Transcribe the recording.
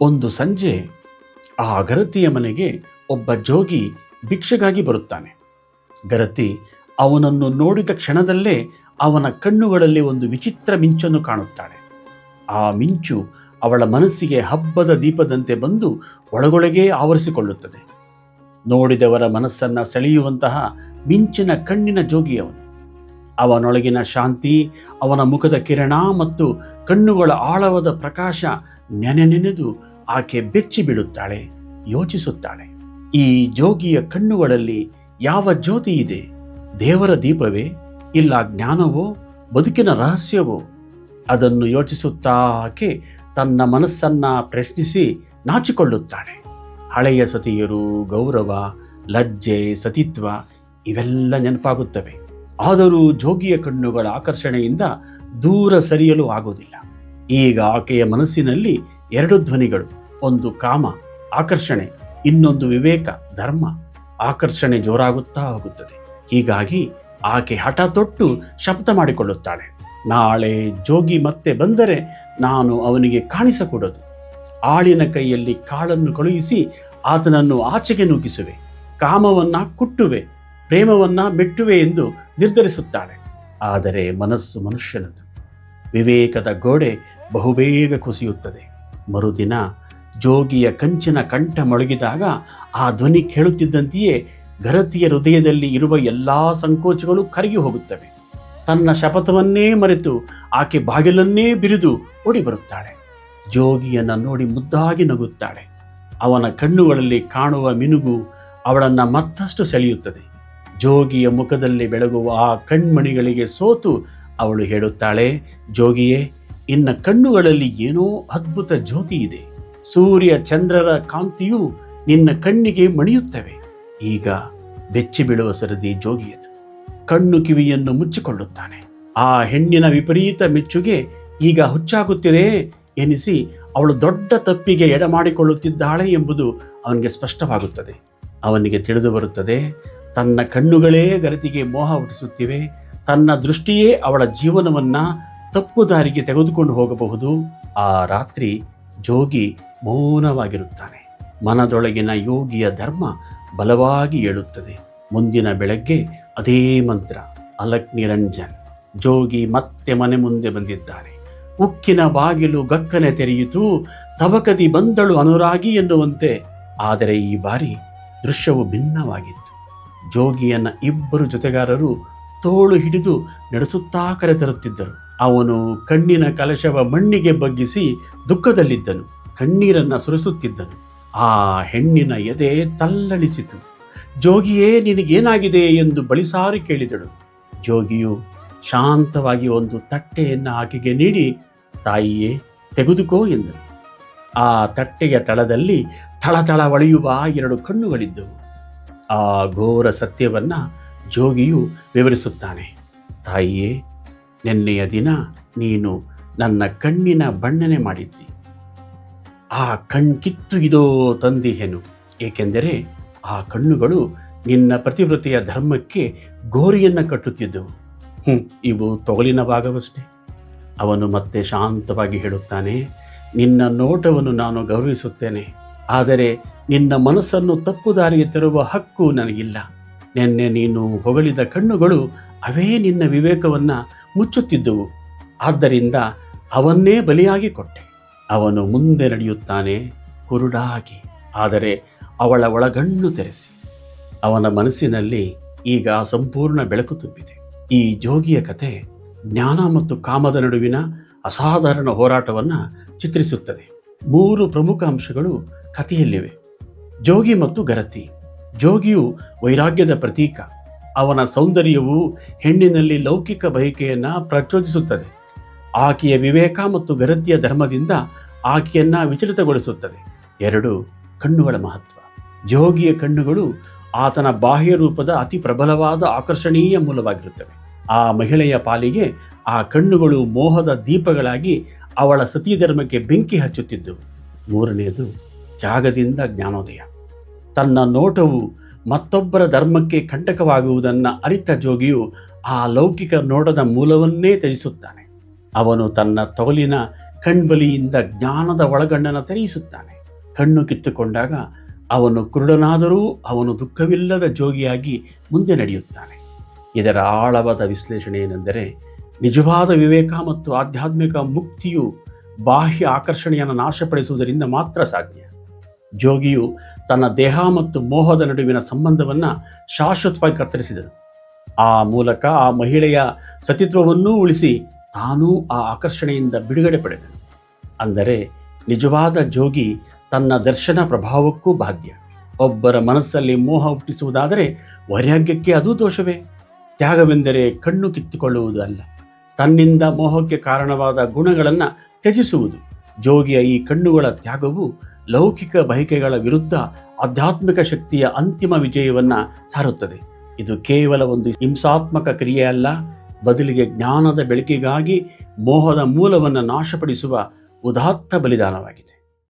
ಒಂದು ಸಂಜೆ ಆ ಗರತಿಯ ಮನೆಗೆ ಒಬ್ಬ ಜೋಗಿ ಭಿಕ್ಷೆಗಾಗಿ ಬರುತ್ತಾನೆ. ಗರತಿ ಅವನನ್ನು ನೋಡಿದ ಕ್ಷಣದಲ್ಲೇ ಅವನ ಕಣ್ಣುಗಳಲ್ಲಿ ಒಂದು ವಿಚಿತ್ರ ಮಿಂಚನ್ನು ಕಾಣುತ್ತಾಳೆ. ಆ ಮಿಂಚು ಅವಳ ಮನಸ್ಸಿಗೆ ಹಬ್ಬದ ದೀಪದಂತೆ ಬಂದು ಒಳಗೊಳಗೇ ಆವರಿಸಿಕೊಳ್ಳುತ್ತದೆ. ನೋಡಿದವರ ಮನಸ್ಸನ್ನು ಸೆಳೆಯುವಂತಹ ಮಿಂಚಿನ ಕಣ್ಣಿನ ಜೋಗಿ ಅವನು. ಅವನೊಳಗಿನ ಶಾಂತಿ, ಅವನ ಮುಖದ ಕಿರಣ ಮತ್ತು ಕಣ್ಣುಗಳ ಆಳವಾದ ಪ್ರಕಾಶ ನೆನೆದು ಆಕೆ ಬೆಚ್ಚಿ ಬೀಳುತ್ತಾಳೆ, ಯೋಚಿಸುತ್ತಾಳೆ. ಈ ಜೋಗಿಯ ಕಣ್ಣುಗಳಲ್ಲಿ ಯಾವ ಜ್ಯೋತಿ ಇದೆ? ದೇವರ ದೀಪವೇ, ಇಲ್ಲ ಜ್ಞಾನವೋ, ಬದುಕಿನ ರಹಸ್ಯವೋ? ಅದನ್ನು ಯೋಚಿಸುತ್ತಾ ಆಕೆ ತನ್ನ ಮನಸ್ಸನ್ನು ಪ್ರಶ್ನಿಸಿ ನಾಚಿಕೊಳ್ಳುತ್ತಾಳೆ. ಹಳೆಯ ಸತಿಯರು, ಗೌರವ, ಲಜ್ಜೆ, ಸತಿತ್ವ ಇವೆಲ್ಲ ನೆನಪಾಗುತ್ತವೆ. ಆದರೂ ಜೋಗಿಯ ಕಣ್ಣುಗಳ ಆಕರ್ಷಣೆಯಿಂದ ದೂರ ಸರಿಯಲು ಆಗುವುದಿಲ್ಲ. ಈಗ ಆಕೆಯ ಮನಸ್ಸಿನಲ್ಲಿ ಎರಡು ಧ್ವನಿಗಳು, ಒಂದು ಕಾಮ, ಆಕರ್ಷಣೆ, ಇನ್ನೊಂದು ವಿವೇಕ, ಧರ್ಮ. ಆಕರ್ಷಣೆ ಜೋರಾಗುತ್ತಾ ಹೋಗುತ್ತದೆ. ಹೀಗಾಗಿ ಆಕೆ ಹಠ ತೊಟ್ಟು ಶಬ್ದ ಮಾಡಿಕೊಳ್ಳುತ್ತಾಳೆ. ನಾಳೆ ಜೋಗಿ ಮತ್ತೆ ಬಂದರೆ ನಾನು ಅವನಿಗೆ ಕಾಣಿಸಕೂಡದು. ಆಳಿನ ಕೈಯಲ್ಲಿ ಕಾಳನ್ನು ಕಳುಹಿಸಿ ಆತನನ್ನು ಆಚೆಗೆ ನೂಕಿಸುವೆ, ಕಾಮವನ್ನ ಕುಟ್ಟುವೆ, ಪ್ರೇಮವನ್ನ ಮೆಟ್ಟುವೆ ಎಂದು ನಿರ್ಧರಿಸುತ್ತಾಳೆ. ಆದರೆ ಮನಸ್ಸು ಮನುಷ್ಯನದು. ವಿವೇಕದ ಗೋಡೆ ಬಹುಬೇಗ ಕುಸಿಯುತ್ತದೆ. ಮರುದಿನ ಜೋಗಿಯ ಕಂಚಿನ ಕಂಠ ಮೊಳಗಿದಾಗ ಆ ಧ್ವನಿ ಕೇಳುತ್ತಿದ್ದಂತೆಯೇ ಗರತಿಯ ಹೃದಯದಲ್ಲಿ ಇರುವ ಎಲ್ಲ ಸಂಕೋಚಗಳು ಕರಗಿ ಹೋಗುತ್ತವೆ. ತನ್ನ ಶಪಥವನ್ನೇ ಮರೆತು ಆಕೆ ಬಾಗಿಲನ್ನೇ ಬಿರಿದು ಓಡಿ ಬರುತ್ತಾಳೆ. ಜೋಗಿಯನ್ನು ನೋಡಿ ಮುದ್ದಾಗಿ ನಗುತ್ತಾಳೆ. ಅವನ ಕಣ್ಣುಗಳಲ್ಲಿ ಕಾಣುವ ಮಿನುಗು ಅವಳನ್ನು ಮತ್ತಷ್ಟು ಸೆಳೆಯುತ್ತದೆ. ಜೋಗಿಯ ಮುಖದಲ್ಲಿ ಬೆಳಗುವ ಆ ಕಣ್ಮಣಿಗಳಿಗೆ ಸೋತು ಅವಳು ಹೇಳುತ್ತಾಳೆ, ಜೋಗಿಯೇ, ಇನ್ನ ಕಣ್ಣುಗಳಲ್ಲಿ ಏನೋ ಅದ್ಭುತ ಜ್ಯೋತಿ ಇದೆ. ಸೂರ್ಯ ಚಂದ್ರರ ಕಾಂತಿಯು ನಿನ್ನ ಕಣ್ಣಿಗೆ ಮಣಿಯುತ್ತವೆ. ಈಗ ಬೆಚ್ಚಿ ಬೀಳುವ ಸರದಿ ಜೋಗಿಯದು. ಕಣ್ಣು ಕಿವಿಯನ್ನು ಮುಚ್ಚಿಕೊಳ್ಳುತ್ತಾನೆ. ಆ ಹೆಣ್ಣಿನ ವಿಪರೀತ ಮೆಚ್ಚುಗೆ ಈಗ ಹುಚ್ಚಾಗುತ್ತಿದೆ ಎನಿಸಿ ಅವಳು ದೊಡ್ಡ ತಪ್ಪಿಗೆ ಎಡಮಾಡಿಕೊಳ್ಳುತ್ತಿದ್ದಾಳೆ ಎಂಬುದು ಅವನಿಗೆ ಸ್ಪಷ್ಟವಾಗುತ್ತದೆ. ಅವನಿಗೆ ತಿಳಿದು ಬರುತ್ತದೆ, ತನ್ನ ಕಣ್ಣುಗಳೇ ಗರತಿಗೆ ಮೋಹ ಹುಟ್ಟಿಸುತ್ತಿವೆ. ತನ್ನ ದೃಷ್ಟಿಯೇ ಅವಳ ಜೀವನವನ್ನು ತಪ್ಪು ದಾರಿಗೆ ತೆಗೆದುಕೊಂಡು ಹೋಗಬಹುದು. ಆ ರಾತ್ರಿ ಜೋಗಿ ಮೌನವಾಗಿರುತ್ತಾನೆ. ಮನದೊಳಗಿನ ಯೋಗಿಯ ಧರ್ಮ ಬಲವಾಗಿ ಏಳುತ್ತದೆ. ಮುಂದಿನ ಬೆಳಗ್ಗೆ ಅದೇ ಮಂತ್ರ, ಅಲಕ್ ನಿರಂಜನ್. ಜೋಗಿ ಮತ್ತೆ ಮನೆ ಮುಂದೆ ಬಂದಿದ್ದಾನೆ. ಉಕ್ಕಿನ ಬಾಗಿಲು ಗಕ್ಕನೆ ತೆರೆಯಿತು, ತವಕದಿ ಬಂದಳು ಅನುರಾಗಿ ಎನ್ನುವಂತೆ. ಆದರೆ ಈ ಬಾರಿ ದೃಶ್ಯವು ಭಿನ್ನವಾಗಿತ್ತು. ಜೋಗಿಯನ್ನ ಇಬ್ಬರು ಜೊತೆಗಾರರು ತೋಳು ಹಿಡಿದು ನಡೆಸುತ್ತಾ ಕರೆತರುತ್ತಿದ್ದರು. ಅವನು ಕಣ್ಣಿನ ಕಲಶವ ಮಣ್ಣಿಗೆ ಬಗ್ಗಿಸಿ ದುಃಖದಲ್ಲಿದ್ದನು, ಕಣ್ಣೀರನ್ನು ಸುರಿಸುತ್ತಿದ್ದನು. ಆ ಹೆಣ್ಣಿನ ಎದೆ ತಲ್ಲಣಿಸಿತು. ಜೋಗಿಯೇ, ನಿನಗೇನಾಗಿದೆ ಎಂದು ಬಳಿಸಾರಿ ಕೇಳಿದಳು. ಜೋಗಿಯು ಶಾಂತವಾಗಿ ಒಂದು ತಟ್ಟೆಯನ್ನು ಆಕೆಗೆ ನೀಡಿ, ತಾಯಿಯೇ ತೆಗೆದುಕೋ ಎಂದನು. ಆ ತಟ್ಟೆಯ ತಳದಲ್ಲಿ ಥಳಥಳ ಹೊಳೆಯುವ ಎರಡು ಕಣ್ಣುಗಳಿದ್ದವು. ಆ ಘೋರ ಸತ್ಯವನ್ನು ಜೋಗಿಯು ವಿವರಿಸುತ್ತಾನೆ. ತಾಯಿಯೇ, ನಿನ್ನೆಯ ದಿನ ನೀನು ನನ್ನ ಕಣ್ಣಿನ ಬಣ್ಣನೆ ಮಾಡಿದ್ದಿ. ಆ ಕಣ್ಕಿತ್ತು ಇದೋ ತಂದಿಹೆನು, ಏಕೆಂದರೆ ಆ ಕಣ್ಣುಗಳು ನಿನ್ನ ಪ್ರತಿವ್ರತೆಯ ಧರ್ಮಕ್ಕೆ ಗೋರಿಯನ್ನು ಕಟ್ಟುತ್ತಿದ್ದವು. ಇವು ತೊಗಲಿನ ಭಾಗವಷ್ಟೇ. ಅವನು ಮತ್ತೆ ಶಾಂತವಾಗಿ ಹೇಳುತ್ತಾನೆ, ನಿನ್ನ ನೋಟವನ್ನು ನಾನು ಗೌರವಿಸುತ್ತೇನೆ, ಆದರೆ ನಿನ್ನ ಮನಸ್ಸನ್ನು ತಪ್ಪು ದಾರಿಗೆ ತರುವ ಹಕ್ಕು ನನಗಿಲ್ಲ. ನಿನ್ನೆ ನೀನು ಹೊಗಳಿದ ಕಣ್ಣುಗಳು ಅವೇ ನಿನ್ನ ವಿವೇಕವನ್ನು ಮುಚ್ಚುತ್ತಿದ್ದವು. ಆದ್ದರಿಂದ ಅವನ್ನೇ ಬಲಿಯಾಗಿ ಕೊಟ್ಟೆ. ಅವನು ಮುಂದೆ ನಡೆಯುತ್ತಾನೆ, ಕುರುಡಾಗಿ, ಆದರೆ ಅವಳ ಒಳಗಣ್ಣು ತೆರೆಸಿ. ಅವನ ಮನಸ್ಸಿನಲ್ಲಿ ಈಗ ಸಂಪೂರ್ಣ ಬೆಳಕು ತುಂಬಿದೆ. ಈ ಜೋಗಿಯ ಕತೆ ಜ್ಞಾನ ಮತ್ತು ಕಾಮದ ನಡುವಿನ ಅಸಾಧಾರಣ ಹೋರಾಟವನ್ನು ಚಿತ್ರಿಸುತ್ತದೆ. 3 ಪ್ರಮುಖ ಅಂಶಗಳು ಕಥೆಯಲ್ಲಿವೆ. ಜೋಗಿ ಮತ್ತು ಗರತಿ. ಜೋಗಿಯು ವೈರಾಗ್ಯದ ಪ್ರತೀಕ. ಅವನ ಸೌಂದರ್ಯವು ಹೆಣ್ಣಿನಲ್ಲಿ ಲೌಕಿಕ ಬಯಕೆಯನ್ನು ಪ್ರಚೋದಿಸುತ್ತದೆ. ಆಕೆಯ ವಿವೇಕ ಮತ್ತು ಗರತಿಯ ಧರ್ಮದಿಂದ ಆಕೆಯನ್ನು ವಿಚಲಿತಗೊಳಿಸುತ್ತದೆ. 2 ಕಣ್ಣುಗಳ ಮಹತ್ವ. ಜೋಗಿಯ ಕಣ್ಣುಗಳು ಆತನ ಬಾಹ್ಯ ರೂಪದ ಅತಿ ಪ್ರಬಲವಾದ ಆಕರ್ಷಣೀಯ ಮೂಲವಾಗಿರುತ್ತವೆ. ಆ ಮಹಿಳೆಯ ಪಾಲಿಗೆ ಆ ಕಣ್ಣುಗಳು ಮೋಹದ ದೀಪಗಳಾಗಿ ಅವಳ ಸತಿ ಧರ್ಮಕ್ಕೆ ಬೆಂಕಿ ಹಚ್ಚುತ್ತಿದ್ದವು. 3ನೇದು ತ್ಯಾಗದಿಂದ ಜ್ಞಾನೋದಯ. ತನ್ನ ನೋಟವು ಮತ್ತೊಬ್ಬರ ಧರ್ಮಕ್ಕೆ ಕಂಟಕವಾಗುವುದನ್ನು ಅರಿತ ಜೋಗಿಯು ಆ ಲೌಕಿಕ ನೋಟದ ಮೂಲವನ್ನೇ ತ್ಯಜಿಸುತ್ತಾನೆ. ಅವನು ತನ್ನ ತೊಗಲಿನ ಕಣ್ಬಲಿಯಿಂದ ಜ್ಞಾನದ ಒಳಗಣ್ಣನ್ನು ತೆರೆಯಿಸುತ್ತಾನೆ. ಕಣ್ಣು ಕಿತ್ತುಕೊಂಡಾಗ ಅವನು ಕುರುಡನಾದರೂ ಅವನು ದುಃಖವಿಲ್ಲದ ಜೋಗಿಯಾಗಿ ಮುಂದೆ ನಡೆಯುತ್ತಾನೆ. ಇದರ ಆಳವಾದ ವಿಶ್ಲೇಷಣೆ ಏನೆಂದರೆ, ನಿಜವಾದ ವಿವೇಕ ಮತ್ತು ಆಧ್ಯಾತ್ಮಿಕ ಮುಕ್ತಿಯು ಬಾಹ್ಯ ಆಕರ್ಷಣೆಯನ್ನು ನಾಶಪಡಿಸುವುದರಿಂದ ಮಾತ್ರ ಸಾಧ್ಯ. ಜೋಗಿಯು ತನ್ನ ದೇಹ ಮತ್ತು ಮೋಹದ ನಡುವಿನ ಸಂಬಂಧವನ್ನು ಶಾಶ್ವತವಾಗಿ ಕತ್ತರಿಸಿದನು. ಆ ಮೂಲಕ ಆ ಮಹಿಳೆಯ ಸತಿತ್ವವನ್ನೂ ಉಳಿಸಿ ತಾನೂ ಆ ಆಕರ್ಷಣೆಯಿಂದ ಬಿಡುಗಡೆ ಪಡೆದನು. ಅಂದರೆ ನಿಜವಾದ ಜೋಗಿ ತನ್ನ ದರ್ಶನ ಪ್ರಭಾವಕ್ಕೂ ಬಾಧ್ಯ. ಒಬ್ಬರ ಮನಸ್ಸಲ್ಲಿ ಮೋಹ ಹುಟ್ಟಿಸುವುದಾದರೆ ವೈರಾಗ್ಯಕ್ಕೆ ಅದೂ ದೋಷವೇ. ತ್ಯಾಗವೆಂದರೆ ಕಣ್ಣು ಕಿತ್ತುಕೊಳ್ಳುವುದು ಅಲ್ಲ, ತನ್ನಿಂದ ಮೋಹಕ್ಕೆ ಕಾರಣವಾದ ಗುಣಗಳನ್ನು ತ್ಯಜಿಸುವುದು. ಜೋಗಿಯ ಈ ಕಣ್ಣುಗಳ ತ್ಯಾಗವು ಲೌಕಿಕ ಬಯಕೆಗಳ ವಿರುದ್ಧ ಆಧ್ಯಾತ್ಮಿಕ ಶಕ್ತಿಯ ಅಂತಿಮ ವಿಜಯವನ್ನು ಸಾರುತ್ತದೆ. ಇದು ಕೇವಲ ಒಂದು ಹಿಂಸಾತ್ಮಕ ಕ್ರಿಯೆಯಲ್ಲ, ಬದಲಿಗೆ ಜ್ಞಾನದ ಬೆಳಕಿಗಾಗಿ ಮೋಹದ ಮೂಲವನ್ನು ನಾಶಪಡಿಸುವ ಉದಾತ್ತ ಬಲಿದಾನವಾಗಿದೆ.